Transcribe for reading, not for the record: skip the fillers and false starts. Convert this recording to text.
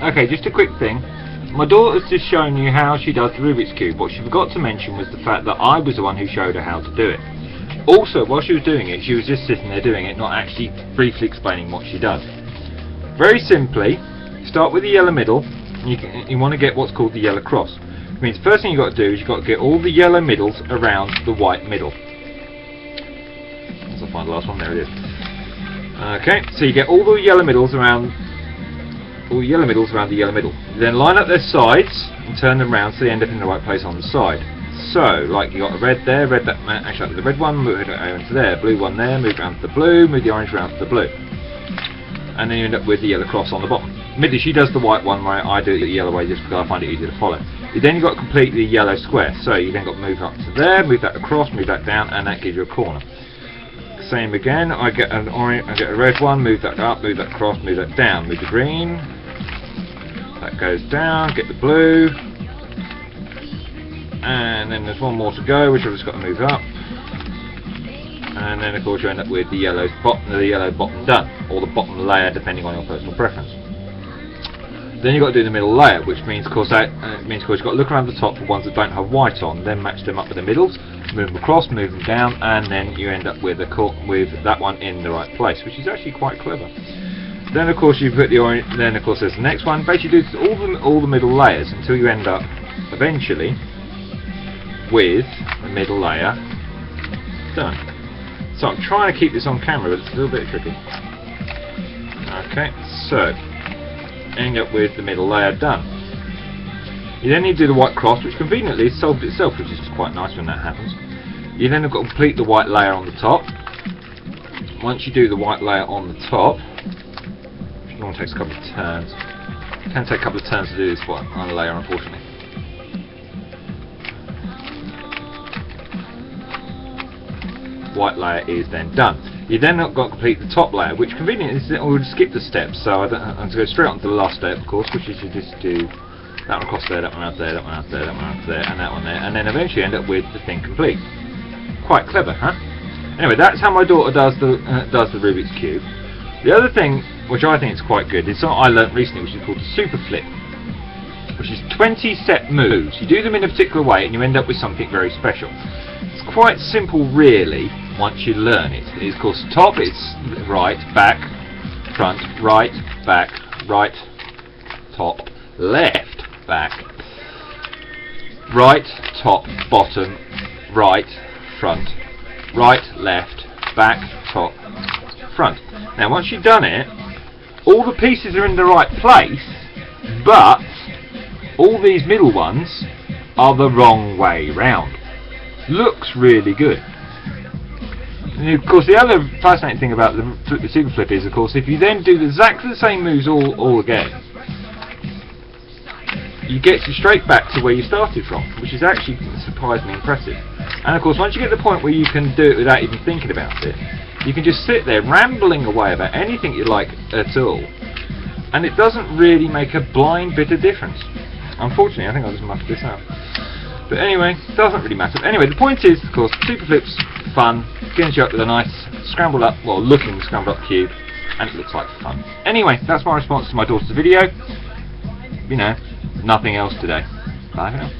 Okay, just a quick thing. My daughter's just shown you how she does the Rubik's Cube. What she forgot to mention was the fact that I was the one who showed her how to do it. Also, while she was doing it, she was just sitting there doing it, not actually briefly explaining what she does. Very simply, start with the yellow middle, and you want to get what's called the yellow cross. Which means the first thing you've got to do is you've got to get all the yellow middles around the white middle. Let's find the last one, there it is. Okay, so you get all the yellow middles around the yellow middle. You then line up their sides and turn them round so they end up in the right place on the side. So, like you got a red there, actually the red one, move it over to there, blue one there, move it around to the blue, move the orange around to the blue. And then you end up with the yellow cross on the bottom. Admittedly, she does the white one, where I do it the yellow way just because I find it easier to follow. Then you've got to complete the yellow square. So you then got to move up to there, move that across, move that down, and that gives you a corner. Same again, I get an orange, I get a red one, move that up, move that across, move that down, move the green, that goes down, get the blue, and then there's one more to go which I've just got to move up, and then of course you end up with the yellow bottom done, or the bottom layer depending on your personal preference. Then you've got to do the middle layer, which means of course you've got to look around the top for ones that don't have white on, then match them up with the middles, move them across, move them down, and then you end up with that one in the right place, which is actually quite clever. Then of course you put the orange. Then of course there's the next one. Basically, do all the middle layers until you end up eventually with the middle layer done. So I'm trying to keep this on camera, but it's a little bit tricky. Okay, so end up with the middle layer done. You then need to do the white cross, which conveniently has solved itself, which is quite nice when that happens. You then have got to complete the white layer on the top. Once you do the white layer on the top, it normally takes a couple of turns. It can take a couple of turns to do this one on a layer, unfortunately. White layer is then done. You then got to complete the top layer, which conveniently is, we'll skip the steps, so I'm going to go straight on to the last step, of course, which is you just do that one across there, that one out there, that one out there, that one out there, and that one there, and then eventually end up with the thing complete. Quite clever, huh? Anyway, that's how my daughter does the Rubik's Cube. The other thing, which I think is quite good, is something I learnt recently, which is called the super flip, which is 20 set moves. You do them in a particular way, and you end up with something very special. It's quite simple, really, once you learn it. It's, of course, top, it's right, back, front, right, back, right, top, left, back, right, top, bottom, right, front, right, left, back, top, front. Now once you've done it, all the pieces are in the right place, but all these middle ones are the wrong way round. Looks really good. And of course the other fascinating thing about the super flip is, of course, if you then do exactly the same moves all again, you get straight back to where you started from, which is actually surprisingly impressive. And of course, once you get to the point where you can do it without even thinking about it, you can just sit there rambling away about anything you like at all, and it doesn't really make a blind bit of difference. Unfortunately, I think I'll just muff this out. But anyway, it doesn't really matter. Anyway, the point is, of course, super flips, fun, gets you up with a nice scrambled up, well, looking scrambled up cube, and it looks like fun. Anyway, that's my response to my daughter's video. You know, nothing else today. Bye for now.